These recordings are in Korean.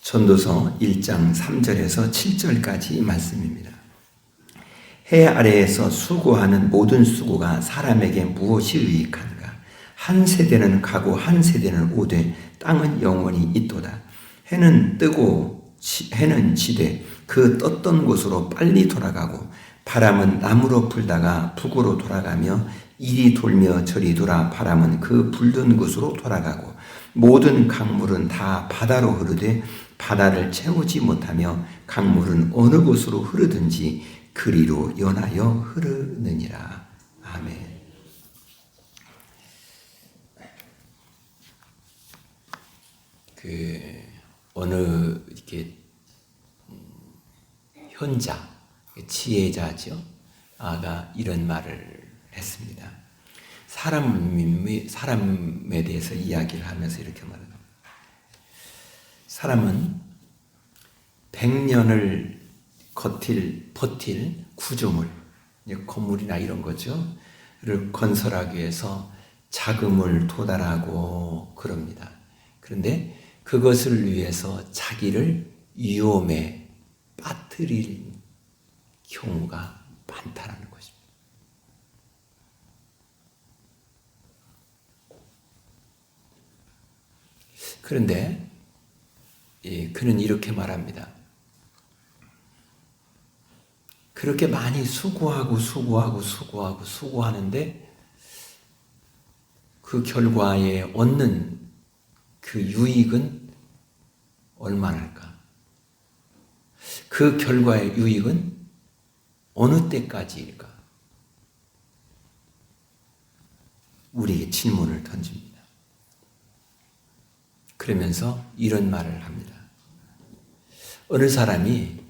전도서 1장 3절에서 7절까지 말씀입니다. 해 아래에서 수고하는 모든 수고가 사람에게 무엇이 유익한가? 한 세대는 가고 한 세대는 오되 땅은 영원히 있도다. 해는 뜨고 해는 지되 그 떴던 곳으로 빨리 돌아가고 바람은 남으로 불다가 북으로 돌아가며 이리 돌며 저리 돌아 바람은 그 불던 곳으로 돌아가고 모든 강물은 다 바다로 흐르되 바다를 채우지 못하며 강물은 어느 곳으로 흐르든지 그리로 연하여 흐르느니라. 아멘. 어느 이렇게 현자, 지혜자죠. 아가 이런 말을 했습니다. 사람에 대해서 이야기를 하면서 이렇게 말합니다. 사람은 100년을 버틸 구조물, 건물이나 이런 거죠.를 건설하기 위해서 자금을 도달하고 그럽니다. 그런데 그것을 위해서 자기를 위험에 빠뜨릴 경우가 많다라는 것입니다. 그런데 그는 이렇게 말합니다. 그렇게 많이 수고하는데 그 결과에 얻는 그 유익은 얼마나일까? 그 결과의 유익은 어느 때까지일까? 우리에게 질문을 던집니다. 그러면서 이런 말을 합니다. 어느 사람이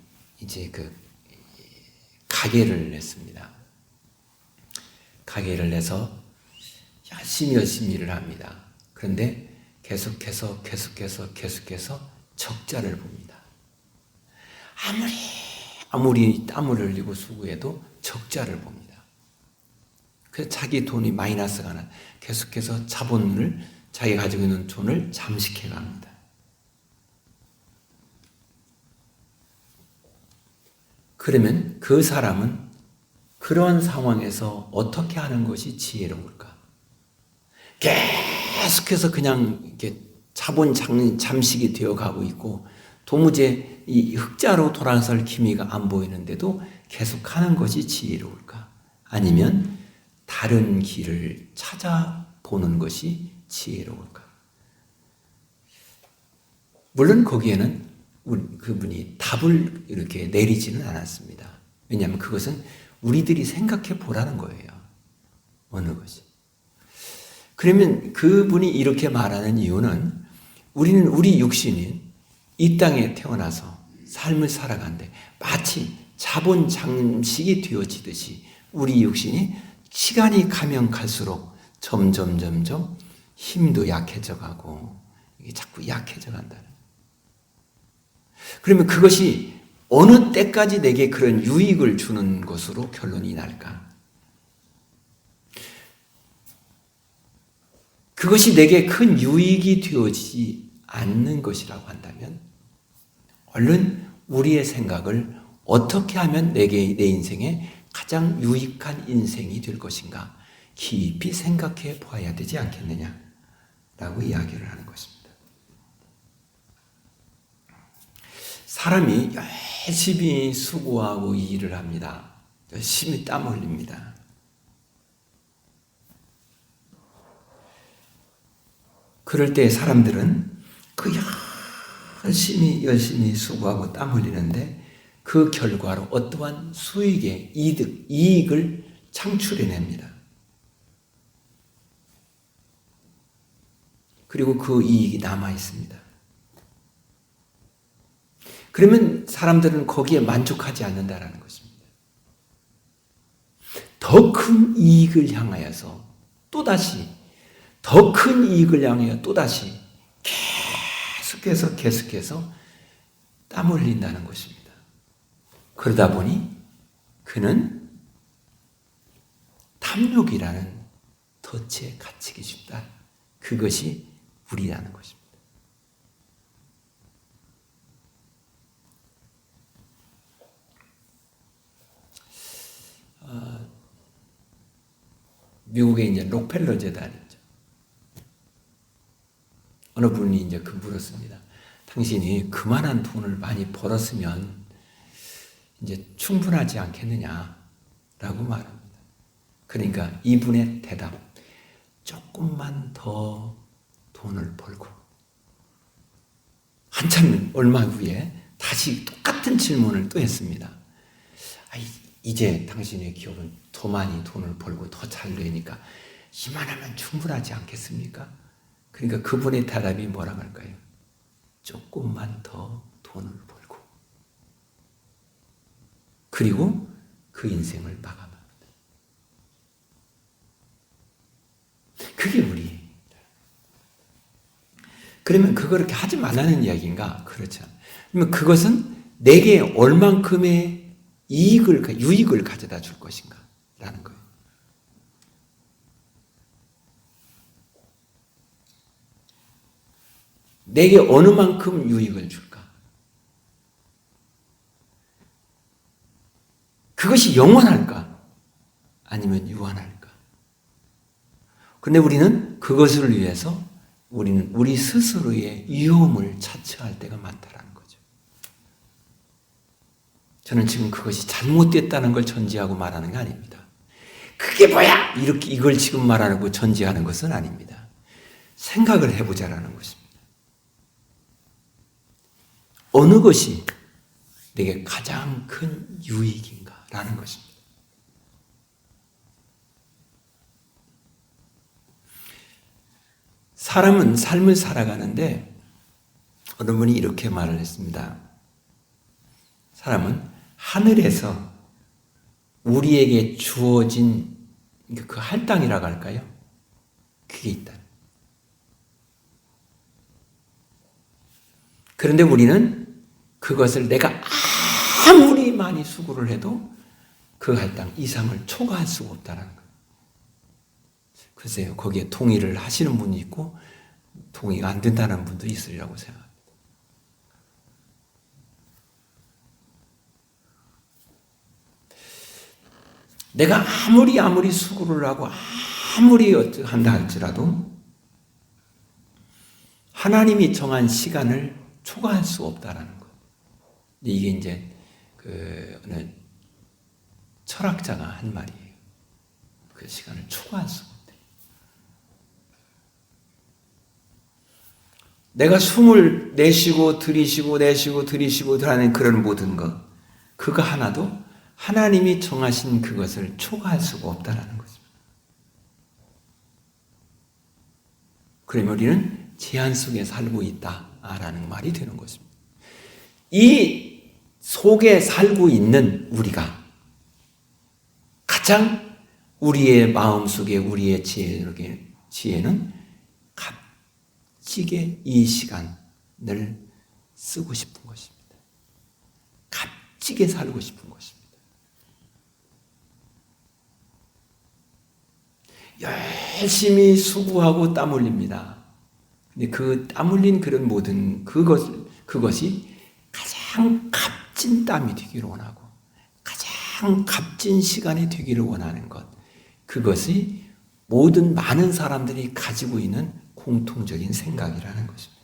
이제 가게를 냈습니다. 가게를 내서 열심히 일을 합니다. 그런데 계속해서 적자를 봅니다. 아무리 땀을 흘리고 수고해도 적자를 봅니다. 그래서 자기 돈이 마이너스가 나 계속해서 자기가 가지고 있는 돈을 잠식해 갑니다. 그러면 그 사람은 그런 상황에서 어떻게 하는 것이 지혜로울까? 계속해서 그냥 이렇게 자본 잠식이 되어 가고 있고 도무지 이 흑자로 돌아설 기미가 안 보이는데도 계속하는 것이 지혜로울까? 아니면 다른 길을 찾아보는 것이 지혜로울까? 물론 거기에는 그분이 답을 이렇게 내리지는 않았습니다. 왜냐하면 그것은 우리들이 생각해 보라는 거예요. 어느 것이. 그러면 그분이 이렇게 말하는 이유는 우리 육신이 이 땅에 태어나서 삶을 살아가는데 마치 자본 잠식이 되어지듯이 우리 육신이 시간이 가면 갈수록 점점 힘도 약해져 가고 이게 자꾸 약해져 간다는. 그러면 그것이 어느 때까지 내게 그런 유익을 주는 것으로 결론이 날까? 그것이 내게 큰 유익이 되어지지 않는 것이라고 한다면 얼른 우리의 생각을 어떻게 하면 내 인생에 가장 유익한 인생이 될 것인가 깊이 생각해 보아야 되지 않겠느냐라고 이야기를 하는 것입니다. 사람이 열심히 수고하고 일을 합니다. 열심히 땀 흘립니다. 그럴 때 사람들은 그 열심히 수고하고 땀 흘리는데 그 결과로 어떠한 수익의 이익을 창출해냅니다. 그리고 그 이익이 남아 있습니다. 그러면 사람들은 거기에 만족하지 않는다라는 것입니다. 더 큰 이익을 향하여서 또다시 더 큰 이익을 향하여 또다시 계속해서 땀 흘린다는 것입니다. 그러다 보니 그는 탐욕이라는 덫에 갇히기 쉽다. 그것이 우리라는 것입니다. 미국에 이제 록펠러 재단이 있죠. 어느 분이 이제 물었습니다. 당신이 그만한 돈을 많이 벌었으면 이제 충분하지 않겠느냐라고 말합니다. 그러니까 이분의 대답, 조금만 더 돈을 벌고, 한참 얼마 후에 다시 똑같은 질문을 또 했습니다. 이제 당신의 기업은 더 많이 돈을 벌고 더 잘 되니까 이만하면 충분하지 않겠습니까? 그러니까 그분의 대답이 뭐라고 할까요? 조금만 더 돈을 벌고. 그리고 그 인생을 마감합니다. 그게 우리예요. 그러면 그렇게 하지 말라는 이야기인가? 그렇죠. 그러면 그것은 내게 얼만큼의 유익을 가져다 줄 것인가? 라는 거예요. 내게 어느 만큼 유익을 줄까? 그것이 영원할까? 아니면 유한할까? 그런데 우리는 그것을 위해서 우리는 우리 스스로의 위험을 차치할 때가 많다라는 거죠. 저는 지금 그것이 잘못됐다는 걸 전제하고 말하는 게 아닙니다. 그게 뭐야? 이렇게 이걸 지금 말하고 전제하는 것은 아닙니다. 생각을 해보자라는 것입니다. 어느 것이 내게 가장 큰 유익인가라는 것입니다. 사람은 삶을 살아가는데 어느 분이 이렇게 말을 했습니다. 사람은 하늘에서 우리에게 주어진 그 할당이라고 할까요? 그게 있다. 그런데 우리는 그것을 내가 아무리 많이 수고를 해도 그 할당 이상을 초과할 수가 없다는 거예요. 글쎄요, 거기에 동의를 하시는 분이 있고 동의가 안 된다는 분도 있으리라고 생각합니다. 내가 아무리 수고를 하고 아무리 한다 할지라도 하나님이 정한 시간을 초과할 수 없다라는 것. 이게 이제 어느 철학자가 한 말이에요. 그 시간을 초과할 수 없대. 내가 숨을 내쉬고 들이쉬고 내쉬고 들이쉬고 하는 그런 모든 것, 그거 하나도 하나님이 정하신 그것을 초과할 수가 없다라는 것입니다. 그러면 우리는 제한 속에 살고 있다라는 말이 되는 것입니다. 이 속에 살고 있는 우리가 가장 우리의 마음속에 우리의 지혜는 값지게 이 시간을 쓰고 싶은 것입니다. 값지게 살고 싶은 것입니다. 열심히 수고하고 땀 흘립니다. 근데 그 땀 흘린 그런 모든 그것이 가장 값진 땀이 되기를 원하고 가장 값진 시간이 되기를 원하는 것, 그것이 모든 많은 사람들이 가지고 있는 공통적인 생각이라는 것입니다.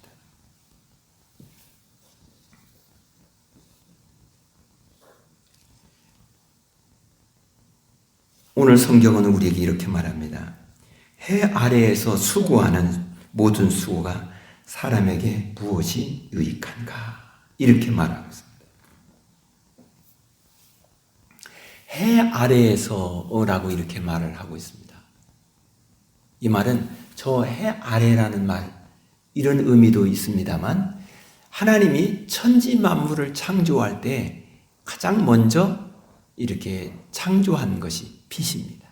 오늘 성경은 우리에게 이렇게 말합니다. 해 아래에서 수고하는 모든 수고가 사람에게 무엇이 유익한가? 이렇게 말하고 있습니다. 해 아래에서라고 이렇게 말을 하고 있습니다. 이 말은 저 해 아래라는 말, 이런 의미도 있습니다만 하나님이 천지 만물을 창조할 때 가장 먼저 이렇게 창조한 것이 빛입니다.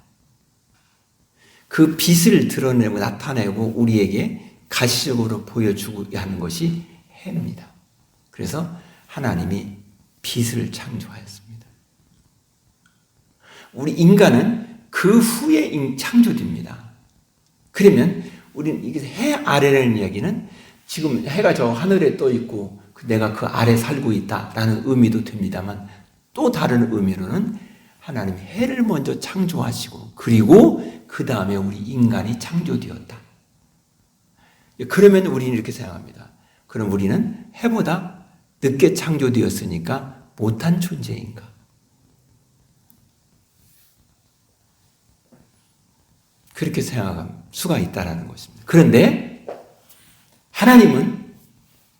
그 빛을 드러내고 나타내고 우리에게 가시적으로 보여주고 하는 것이 해입니다. 그래서 하나님이 빛을 창조하였습니다. 우리 인간은 그 후에 창조됩니다. 그러면 우리는 이게 해 아래라는 이야기는 지금 해가 저 하늘에 떠 있고 내가 그 아래 살고 있다라는 의미도 됩니다만 또 다른 의미로는 하나님이 해를 먼저 창조하시고 그리고 그 다음에 우리 인간이 창조되었다. 그러면 우리는 이렇게 생각합니다. 그럼 우리는 해보다 늦게 창조되었으니까 못한 존재인가? 그렇게 생각할 수가 있다는 것입니다. 그런데 하나님은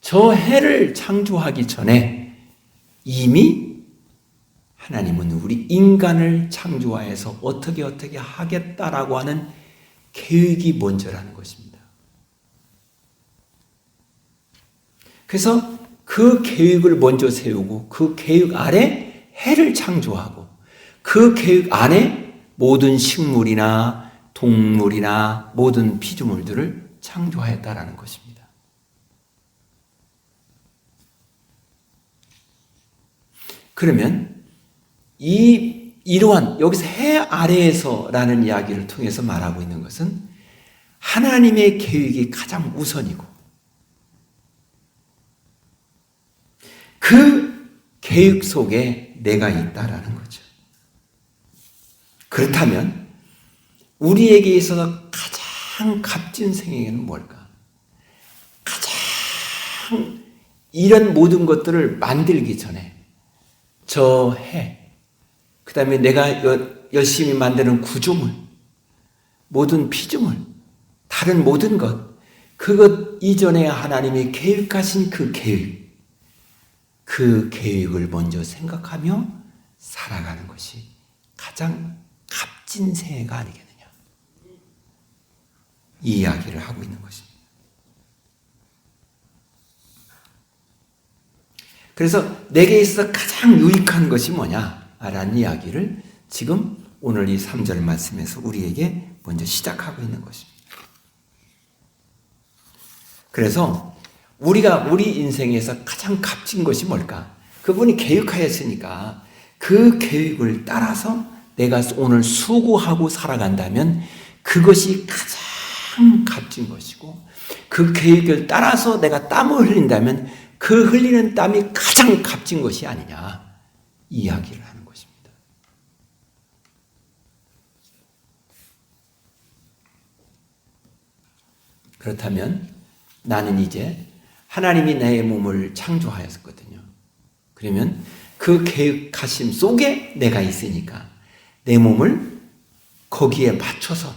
저 해를 창조하기 전에 이미 하나님은 우리 인간을 창조하여서 어떻게 하겠다라고 하는 계획이 먼저라는 것입니다. 그래서 그 계획을 먼저 세우고 그 계획 아래 해를 창조하고 그 계획 안에 모든 식물이나 동물이나 모든 피조물들을 창조하였다라는 것입니다. 그러면 이러한 여기서 해 아래에서라는 이야기를 통해서 말하고 있는 것은 하나님의 계획이 가장 우선이고 그 계획 속에 내가 있다라는 거죠. 그렇다면 우리에게 있어서 가장 값진 생애는 뭘까? 가장 이런 모든 것들을 만들기 전에 저 해, 그 다음에 내가 열심히 만드는 구조물, 모든 피조물, 다른 모든 것, 그것 이전에 하나님이 계획하신 그 계획을 먼저 생각하며 살아가는 것이 가장 값진 생애가 아니겠느냐. 이 이야기를 하고 있는 것입니다. 그래서 내게 있어서 가장 유익한 것이 뭐냐라는 이야기를 지금 오늘 이 3절 말씀에서 우리에게 먼저 시작하고 있는 것입니다. 그래서 우리가 우리 인생에서 가장 값진 것이 뭘까? 그분이 계획하였으니까 그 계획을 따라서 내가 오늘 수고하고 살아간다면 그것이 가장 값진 것이고 그 계획을 따라서 내가 땀을 흘린다면 그 흘리는 땀이 가장 값진 것이 아니냐 이야기를 하는 것입니다. 그렇다면 나는 이제 하나님이 내 몸을 창조하였거든요. 그러면 그 계획하심 속에 내가 있으니까 내 몸을 거기에 맞춰서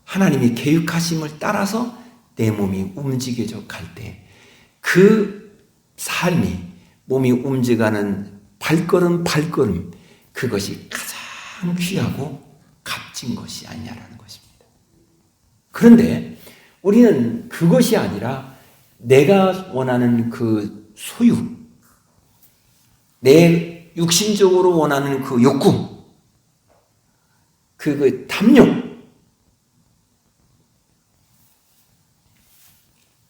하나님이 계획하심을 따라서 내 몸이 움직여져 갈 때 그 삶이 몸이 움직이는 발걸음 그것이 가장 귀하고 값진 것이 아니냐라는 것입니다. 그런데 우리는 그것이 아니라 내가 원하는 그 소유, 내 육신적으로 원하는 그 욕구, 그 탐욕,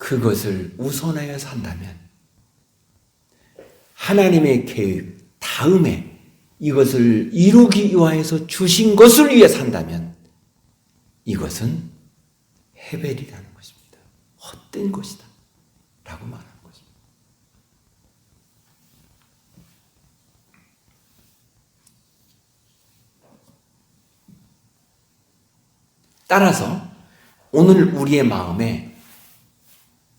그것을 우선하여 산다면 하나님의 계획 다음에 이것을 이루기 위하여서 주신 것을 위해 산다면 이것은 헤벨이라는 것입니다. 헛된 것이다 라고 말하는 것입니다. 따라서 오늘 우리의 마음에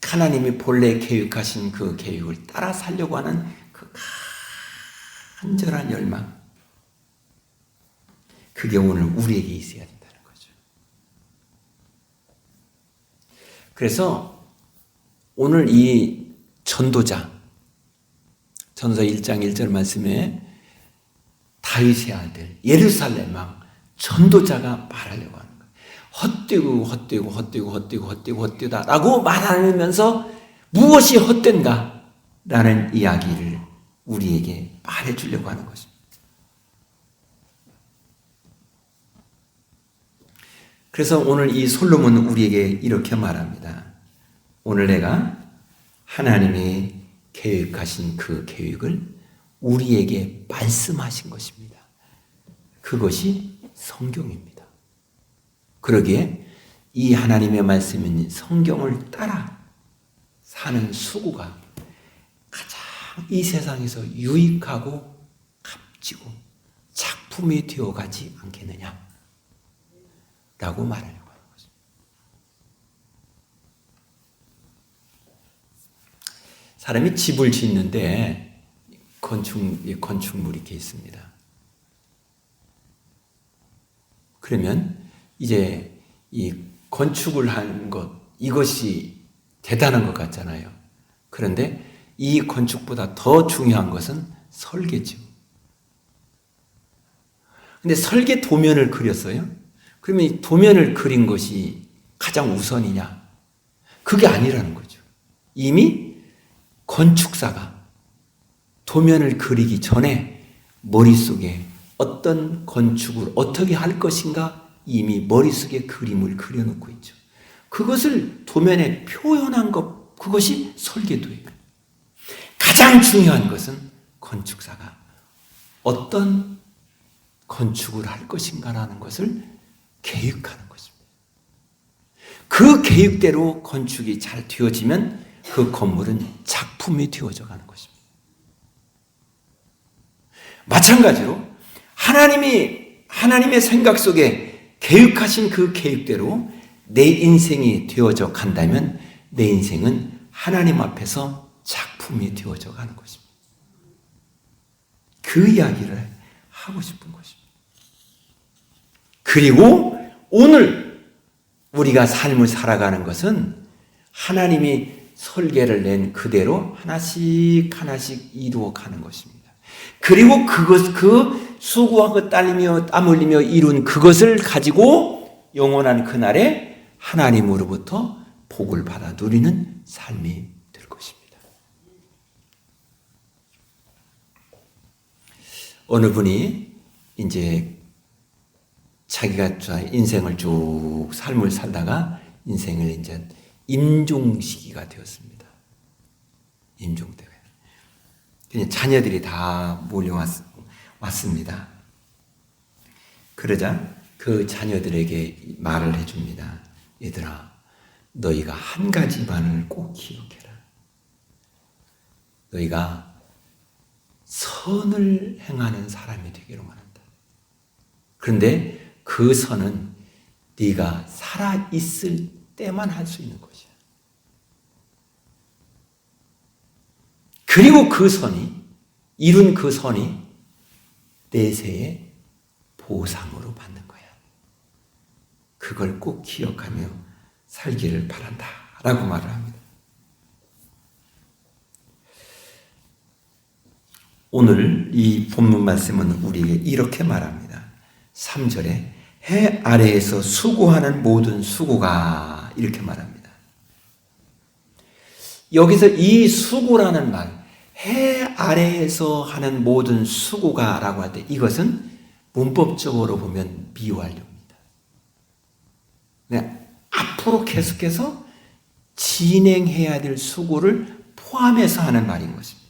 하나님이 본래 계획하신 그 계획을 따라 살려고 하는 그 간절한 열망, 그게 오늘 우리에게 있어야 된다는 거죠. 그래서 오늘 이 전도자 1장 1절 말씀에 다윗의 아들 예루살렘 왕 전도자가 말하려고 하는 헛되고다라고 말하면서 무엇이 헛된가? 라는 이야기를 우리에게 말해주려고 하는 것입니다. 그래서 오늘 이 솔로몬은 우리에게 이렇게 말합니다. 오늘 내가 하나님이 계획하신 그 계획을 우리에게 말씀하신 것입니다. 그것이 성경입니다. 그러기에 이 하나님의 말씀인 성경을 따라 사는 수고가 가장 이 세상에서 유익하고 값지고 작품이 되어가지 않겠느냐 라고 말하려고 하는 거죠. 사람이 집을 짓는데 건축물이 이렇게 있습니다. 그러면 이제 이 건축을 한 것, 이것이 대단한 것 같잖아요. 그런데 이 건축보다 더 중요한 것은 설계죠. 근데 설계 도면을 그렸어요. 그러면 이 도면을 그린 것이 가장 우선이냐? 그게 아니라는 거죠. 이미 건축사가 도면을 그리기 전에 머릿속에 어떤 건축을 어떻게 할 것인가 이미 머릿속에 그림을 그려놓고 있죠. 그것을 도면에 표현한 것, 그것이 설계도예요. 가장 중요한 것은 건축사가 어떤 건축을 할 것인가라는 것을 계획하는 것입니다. 그 계획대로 건축이 잘 되어지면 그 건물은 작품이 되어져 가는 것입니다. 마찬가지로 하나님의 생각 속에 계획하신 그 계획대로 내 인생이 되어져 간다면 내 인생은 하나님 앞에서 작품이 되어져 가는 것입니다. 그 이야기를 하고 싶은 것입니다. 그리고 오늘 우리가 삶을 살아가는 것은 하나님이 설계를 낸 그대로 하나씩 이루어 가는 것입니다. 그리고 그 수고하고 땀 흘리며 이룬 그것을 가지고 영원한 그날에 하나님으로부터 복을 받아 누리는 삶이 될 것입니다. 어느 분이 이제 자기가 인생을 쭉 삶을 살다가 인생을 이제 임종 시기가 되었습니다. 임종 때문에. 그냥 자녀들이 다 몰려왔습니다. 그러자 그 자녀들에게 말을 해줍니다. 얘들아, 너희가 한 가지만을 꼭 기억해라. 너희가 선을 행하는 사람이 되기로 말한다. 그런데 그 선은 네가 살아있을 때만 할 수 있는 것이야. 그리고 그 선이, 이룬 그 선이 내세의 보상으로 받는 거야. 그걸 꼭 기억하며 살기를 바란다 라고 말을 합니다. 오늘 이 본문 말씀은 우리에게 이렇게 말합니다. 3절에 해 아래에서 수고하는 모든 수고가 이렇게 말합니다. 여기서 이 수고라는 말, 해 아래에서 하는 모든 수고가 라고 할 때 이것은 문법적으로 보면 미완료입니다. 앞으로 계속해서 진행해야 될 수고를 포함해서 하는 말인 것입니다.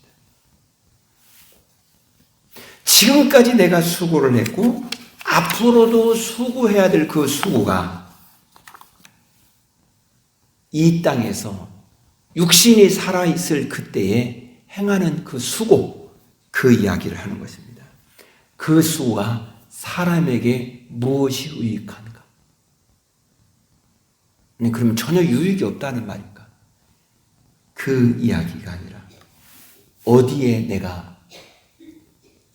지금까지 내가 수고를 했고 앞으로도 수고해야 될 그 수고가 이 땅에서 육신이 살아있을 그때에 행하는 그 수고, 그 이야기를 하는 것입니다. 그 수고가 사람에게 무엇이 유익한가? 그러면 전혀 유익이 없다는 말인가? 그 이야기가 아니라 어디에 내가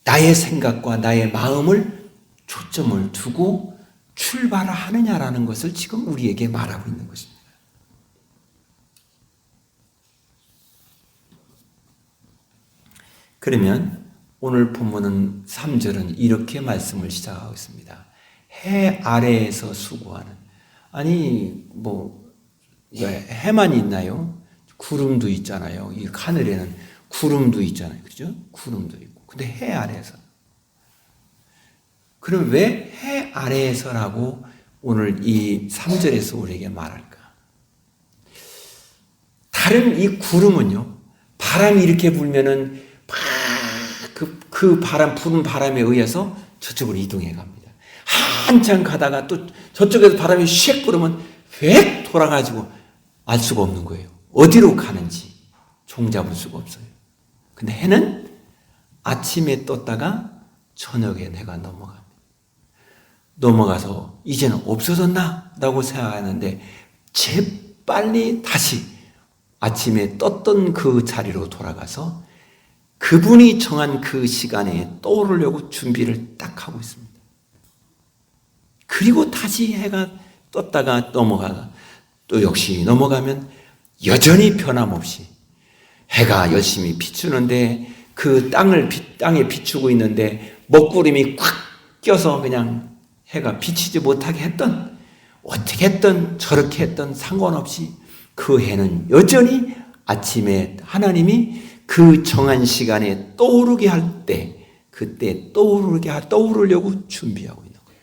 나의 생각과 나의 마음을 초점을 두고 출발을 하느냐라는 것을 지금 우리에게 말하고 있는 것입니다. 그러면 오늘 본문은 3절은 이렇게 말씀을 시작하고 있습니다. 해 아래에서 수고하는. 아니 해만 있나요? 구름도 있잖아요. 이 하늘에는 구름도 있잖아요. 그죠? 구름도 있고. 근데 해 아래에서. 그럼 왜 해 아래에서라고 오늘 이 3절에서 우리에게 말할까? 다른 이 구름은요, 바람이 이렇게 불면은 그 푸른 바람에 의해서 저쪽으로 이동해 갑니다. 한참 가다가 또 저쪽에서 바람이 슉 불으면 휙 돌아가지고 알 수가 없는 거예요. 어디로 가는지 종잡을 수가 없어요. 근데 해는 아침에 떴다가 저녁에 해가 넘어갑니다. 넘어가서 이제는 없어졌나? 라고 생각하는데 재빨리 다시 아침에 떴던 그 자리로 돌아가서 그분이 정한 그 시간에 떠오르려고 준비를 딱 하고 있습니다. 그리고 다시 해가 떴다가 넘어가다 또 역시 넘어가면 여전히 변함없이 해가 열심히 비추는데 그 땅에 비추고 있는데 먹구름이 콱 껴서 그냥 해가 비치지 못하게 했던, 어떻게 했던 저렇게 했던 상관없이 그 해는 여전히 아침에 하나님이 그 정한 시간에 떠오르게 할 때 그때 떠오르려고 준비하고 있는 거예요.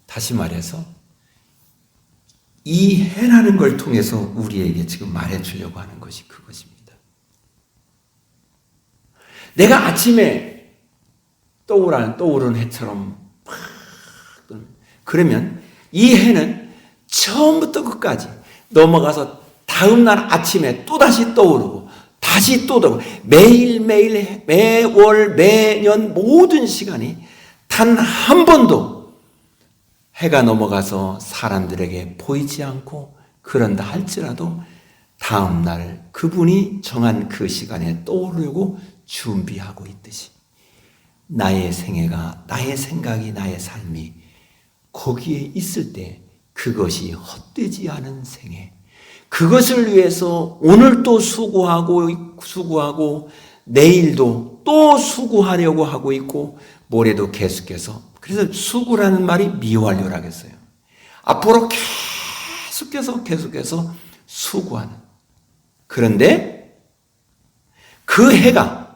다시 말해서 이 해라는 걸 통해서 우리에게 지금 말해주려고 하는 것이 그것입니다. 내가 아침에 떠오르는 해처럼 그러면 이 해는 처음부터 끝까지 넘어가서 다음날 아침에 또다시 떠오르고 다시 떠오르고 매일매일 매월 매년 모든 시간이 단 한 번도 해가 넘어가서 사람들에게 보이지 않고 그런다 할지라도 다음날 그분이 정한 그 시간에 떠오르려고 준비하고 있듯이 나의 생애가, 나의 생각이, 나의 삶이 거기에 있을 때 그것이 헛되지 않은 생애, 그것을 위해서 오늘도 수고하고 내일도 또 수고하려고 하고 있고 모레도 계속해서, 그래서 수고라는 말이 미완료라고 했어요. 앞으로 계속해서 수고하는. 그런데 그 해가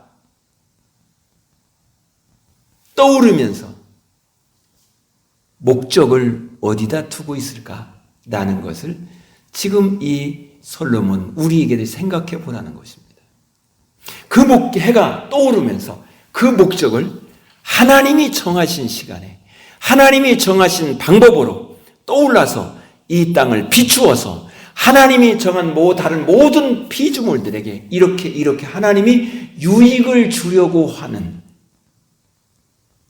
떠오르면서 목적을 어디다 두고 있을까라는 것을 지금 이 솔로몬 우리에게 생각해 보라는 것입니다. 그 해가 떠오르면서 그 목적을 하나님이 정하신 시간에 하나님이 정하신 방법으로 떠올라서 이 땅을 비추어서 하나님이 정한 다른 모든 피조물들에게 이렇게 하나님이 유익을 주려고 하는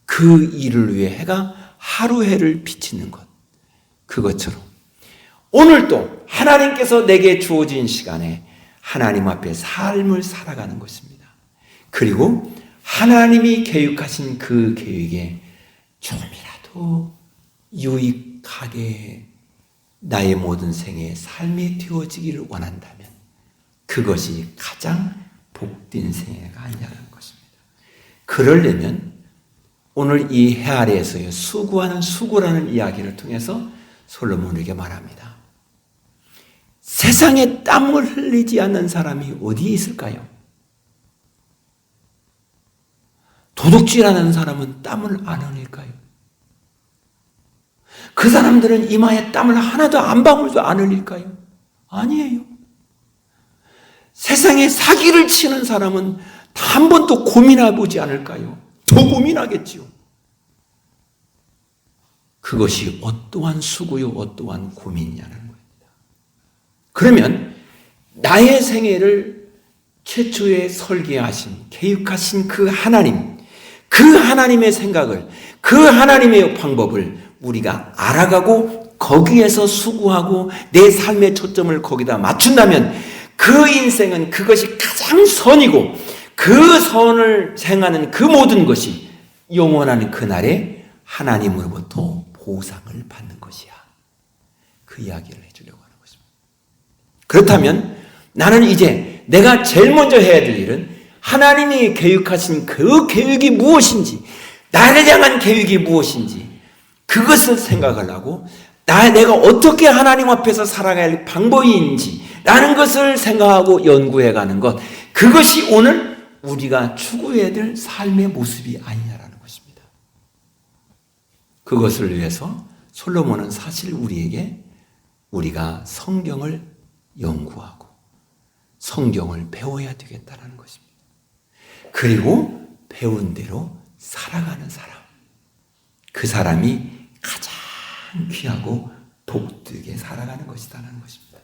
그 일을 위해 해가 하루 해를 비치는 것, 그것처럼 오늘도 하나님께서 내게 주어진 시간에 하나님 앞에 삶을 살아가는 것입니다. 그리고 하나님이 계획하신 그 계획에 조금이라도 유익하게 나의 모든 생의 삶이 되어지기를 원한다면 그것이 가장 복된 생애가 아니냐는 것입니다. 그러려면 오늘 이 해 아래에서의 수고라는 이야기를 통해서 솔로몬에게 말합니다. 세상에 땀을 흘리지 않는 사람이 어디에 있을까요? 도둑질하는 사람은 땀을 안 흘릴까요? 그 사람들은 이마에 땀을 하나도 한 방울도 안 흘릴까요? 아니에요. 세상에 사기를 치는 사람은 한 번도 고민해 보지 않을까요? 더 고민하겠지요. 그것이 어떠한 수고요, 어떠한 고민이냐는 겁니다. 그러면 나의 생애를 최초에 설계하신, 계획하신 그 하나님의 생각을, 그 하나님의 방법을 우리가 알아가고 거기에서 수고하고 내 삶의 초점을 거기다 맞춘다면 그 인생은 그것이 가장 선이고 그 선을 행하는 그 모든 것이 영원한 그날에 하나님으로부터 보상을 받는 것이야. 그 이야기를 해주려고 하는 것입니다. 그렇다면 나는 이제 내가 제일 먼저 해야 될 일은 하나님이 계획하신 그 계획이 무엇인지, 나를 향한 계획이 무엇인지 그것을 생각을 하고 내가 어떻게 하나님 앞에서 살아가야 할 방법인지 라는 것을 생각하고 연구해가는 것, 그것이 오늘 우리가 추구해야 될 삶의 모습이 아니냐라는 것입니다. 그것을 위해서 솔로몬은 사실 우리가 성경을 연구하고 성경을 배워야 되겠다는 것입니다. 그리고 배운 대로 살아가는 사람, 그 사람이 가장 귀하고 복되게 살아가는 것이라는 것입니다.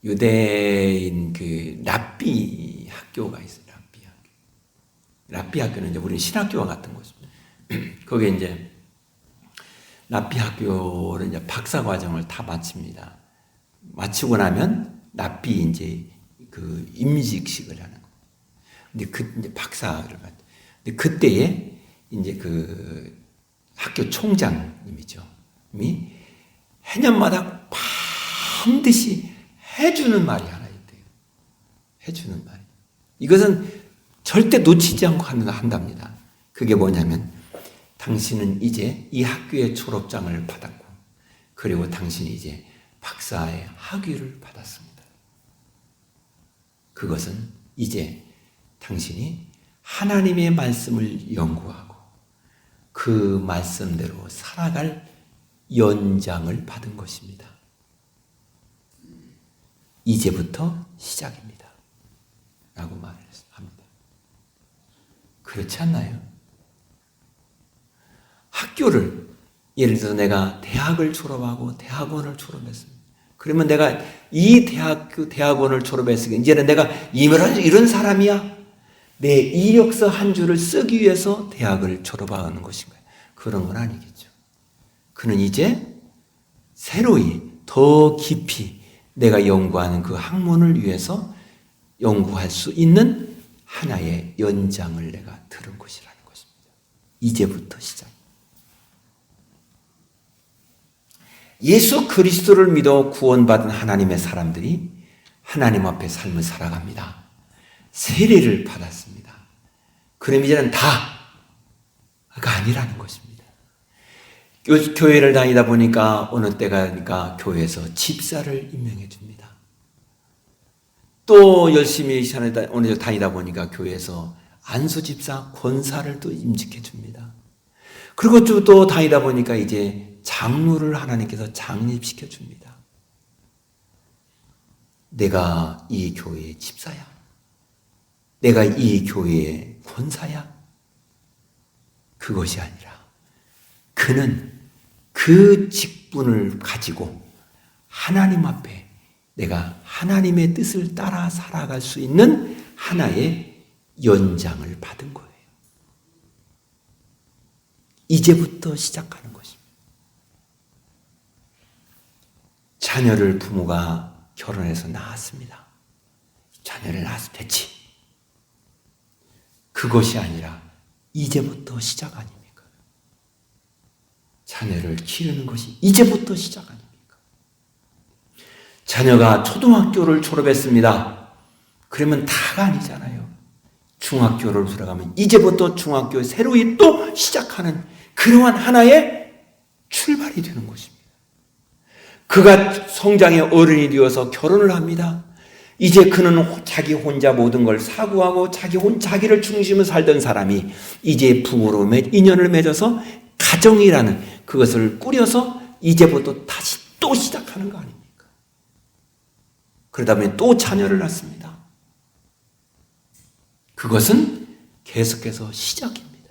유대인 그 랍비 학교가 있어요. 랍비 학교. 랍비 학교는 이제 우리 신학교와 같은 곳입니다. 거기에 이제 랍비 학교를 이제 박사 과정을 다 마칩니다. 마치고 나면 랍비 이제 그 임직식을 하는 거. 근데 그 이제 박사를 받. 근데 그때에 이제 그 학교 총장님이죠. 이 해년마다 반드시 해주는 말이 하나 있대요. 해주는 말. 이것은 절대 놓치지 않고 한답니다. 그게 뭐냐면 당신은 이제 이 학교의 졸업장을 받았고 그리고 당신이 이제 박사의 학위를 받았습니다. 그것은 이제 당신이 하나님의 말씀을 연구하고 그 말씀대로 살아갈 연장을 받은 것입니다. 이제부터 시작입니다. 라고 말을 합니다. 그렇지 않나요? 학교를, 예를 들어서 내가 대학을 졸업하고 대학원을 졸업했습니다. 그러면 내가 이 대학원을 졸업했으니까 이제는 내가 이런 사람이야. 내 이력서 한 줄을 쓰기 위해서 대학을 졸업하는 것인가요? 그런 건 아니겠죠. 그는 이제 새로이 더 깊이 내가 연구하는 그 학문을 위해서 연구할 수 있는 하나의 연장을 내가 들은 것이라는 것입니다. 이제부터 시작. 예수 그리스도를 믿어 구원받은 하나님의 사람들이 하나님 앞에 삶을 살아갑니다. 세례를 받았습니다. 그럼 이제는 다가 아니라는 것입니다. 교회를 다니다 보니까 어느 때가 되니까 교회에서 집사를 임명해 줍니다. 또 열심히 어느 다니다 보니까 교회에서 안수집사 권사를 또 임직해 줍니다. 그리고 또 다니다 보니까 이제 장로를 하나님께서 장립시켜 줍니다. 내가 이 교회의 집사야. 내가 이 교회의 권사야. 그것이 아니라 그는 그 직분을 가지고 하나님 앞에 내가 하나님의 뜻을 따라 살아갈 수 있는 하나의 연장을 받은 거예요. 이제부터 시작하는 것입니다. 자녀를 부모가 결혼해서 낳았습니다. 자녀를 낳아서 됐지. 그것이 아니라 이제부터 시작 아닙니까? 자녀를 기르는 것이 이제부터 시작 아닙니까? 자녀가 초등학교를 졸업했습니다. 그러면 다가 아니잖아요. 중학교를 들어가면 이제부터 중학교 새로이 또 시작하는 그러한 하나의 출발이 되는 것입니다. 그가 성장의 어른이 되어서 결혼을 합니다. 이제 그는 자기 혼자 모든 걸 사고하고 자기를 중심으로 살던 사람이 이제 부부로 인연을 맺어서 가정이라는 그것을 꾸려서 이제부터 다시 또 시작하는 거 아닙니까? 그러다 보니 또 자녀를 낳습니다. 그것은 계속해서 시작입니다.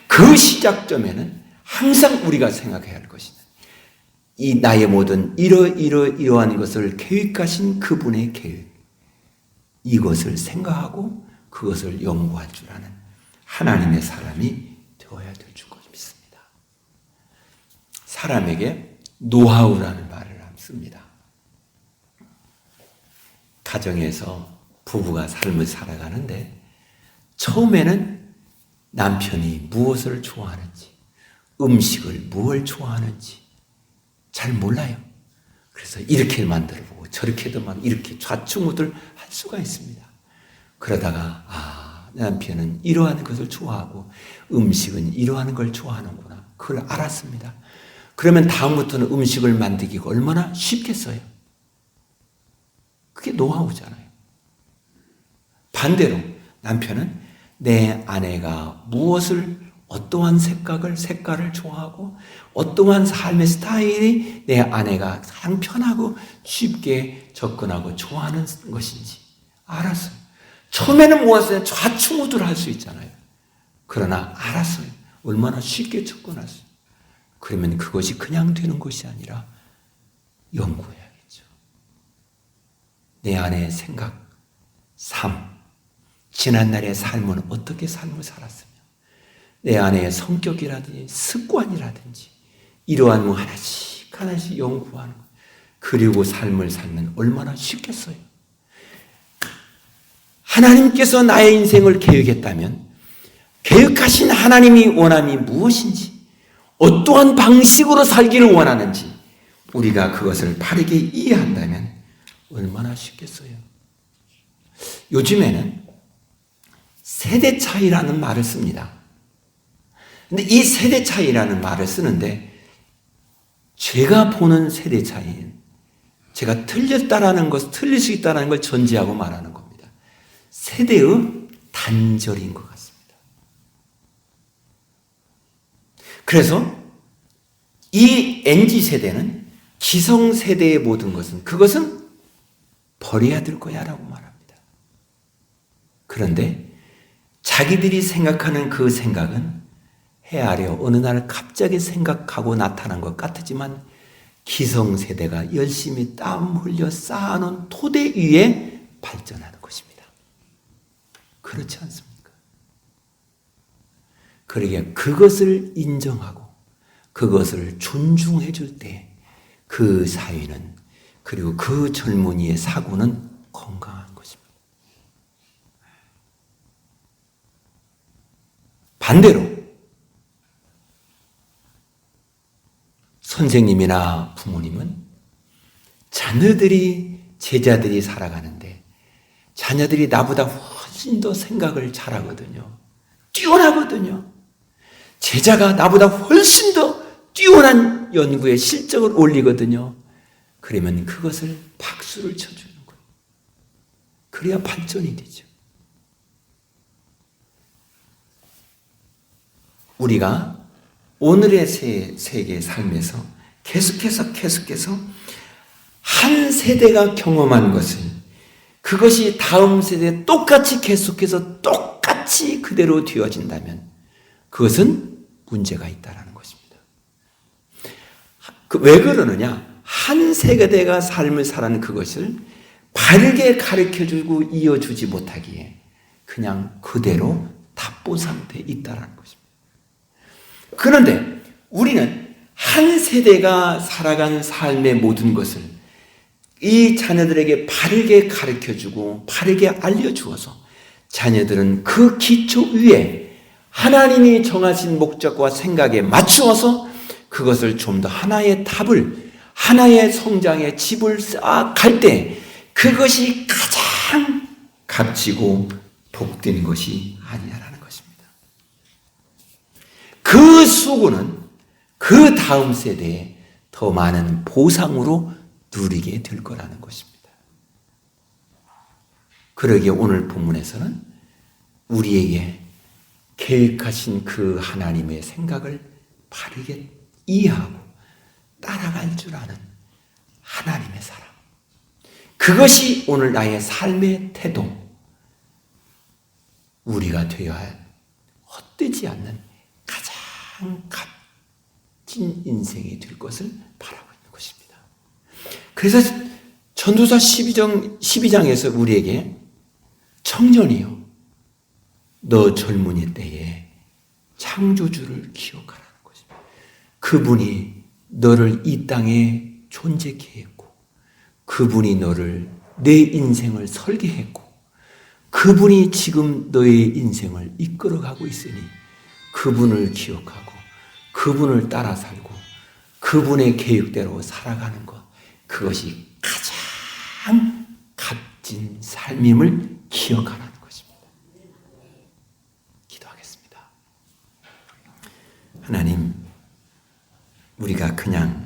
그 시작점에는 항상 우리가 생각해야 할 것이다. 이 나의 모든 이러한 것을 계획하신 그분의 계획, 이것을 생각하고 그것을 연구할 줄 아는 하나님의 사람이 되어야 될 줄 믿습니다. 사람에게 노하우라는 말을 씁니다. 가정에서 부부가 삶을 살아가는데 처음에는 남편이 무엇을 좋아하는지, 음식을 무엇을 좋아하는지 잘 몰라요. 그래서 이렇게 만들어보고 저렇게도 이렇게 좌충우돌 할 수가 있습니다. 그러다가 남편은 이러한 것을 좋아하고 음식은 이러한 걸 좋아하는구나. 그걸 알았습니다. 그러면 다음부터는 음식을 만들기가 얼마나 쉽겠어요. 그게 노하우잖아요. 반대로 남편은 내 아내가 무엇을 어떠한 색깔을 좋아하고 어떠한 삶의 스타일이 내 아내가 가장 편하고 쉽게 접근하고 좋아하는 것인지 알았어요. 처음에는 모았어요. 좌충우돌 할 수 있잖아요. 그러나 알았어요. 얼마나 쉽게 접근할 수. 그러면 그것이 그냥 되는 것이 아니라 연구해야겠죠. 내 안의 생각, 삶, 지난날의 삶은 어떻게 삶을 살았으며 내 안의 성격이라든지 습관이라든지 이러한 하나씩 하나씩 연구하는 것, 그리고 삶을 살면 얼마나 쉽겠어요. 하나님께서 나의 인생을 계획했다면 계획하신 하나님이 원함이 무엇인지, 어떠한 방식으로 살기를 원하는지 우리가 그것을 바르게 이해한다면 얼마나 쉽겠어요. 요즘에는 세대 차이라는 말을 씁니다. 근데 이 세대 차이라는 말을 쓰는데 제가 보는 세대 차이는 제가 틀렸다라는 것, 틀릴 수 있다는 걸 전제하고 말하는 겁니다. 세대의 단절인 것 같습니다. 그래서 이 MZ세대는 기성세대의 모든 것은 그것은 버려야 될 거야 라고 말합니다. 그런데 자기들이 생각하는 그 생각은 해 아래 어느 날 갑자기 생각하고 나타난 것 같지만 기성세대가 열심히 땀 흘려 쌓아놓은 토대 위에 발전하는 것입니다. 그렇지 않습니까? 그러기에 그것을 인정하고 그것을 존중해 줄 때 그 사회는, 그리고 그 젊은이의 사고는 건강한 것입니다. 반대로 선생님이나 부모님은 자녀들이, 제자들이 살아가는데 자녀들이 나보다 훨씬 더 생각을 잘하거든요. 뛰어나거든요. 제자가 나보다 훨씬 더 뛰어난 연구에 실적을 올리거든요. 그러면 그것을 박수를 쳐주는 거예요. 그래야 발전이 되죠. 우리가 오늘의 세계의 삶에서 계속해서 한 세대가 경험한 것을 그것이 다음 세대에 똑같이 계속해서 똑같이 그대로 되어진다면 그것은 문제가 있다는 것입니다. 왜 그러느냐? 한 세대가 삶을 살아는 그것을 바르게 가르쳐주고 이어주지 못하기에 그냥 그대로 답보 상태에 있다는 것입니다. 그런데 우리는 한 세대가 살아간 삶의 모든 것을 이 자녀들에게 바르게 가르쳐주고 바르게 알려주어서 자녀들은 그 기초 위에 하나님이 정하신 목적과 생각에 맞추어서 그것을 좀 더 하나의 답을, 하나의 성장의 집을 쌓아갈 때 그것이 가장 값지고 복된 것이 아니냐라는 것입니다. 그 수고는 그 다음 세대에 더 많은 보상으로 누리게 될 거라는 것입니다. 그러기에 오늘 본문에서는 우리에게 계획하신 그 하나님의 생각을 바르게 이해하고 따라갈 줄 아는 하나님의 사람, 그것이 오늘 나의 삶의 태도, 우리가 되어야 할 헛되지 않는 가장 값진 인생이 될 것을 바라고 있는 것입니다. 그래서 전도서 12장에서 우리에게 청년이여 너 젊은이 때에 창조주를 기억하라는 것입니다. 그분이 너를 이 땅에 존재케 했고 그분이 너를 내 인생을 설계했고 그분이 지금 너의 인생을 이끌어가고 있으니 그분을 기억하고 그분을 따라 살고 그분의 계획대로 살아가는 것, 그것이 가장 값진 삶임을 기억하라는 것입니다. 기도하겠습니다. 하나님, 우리가 그냥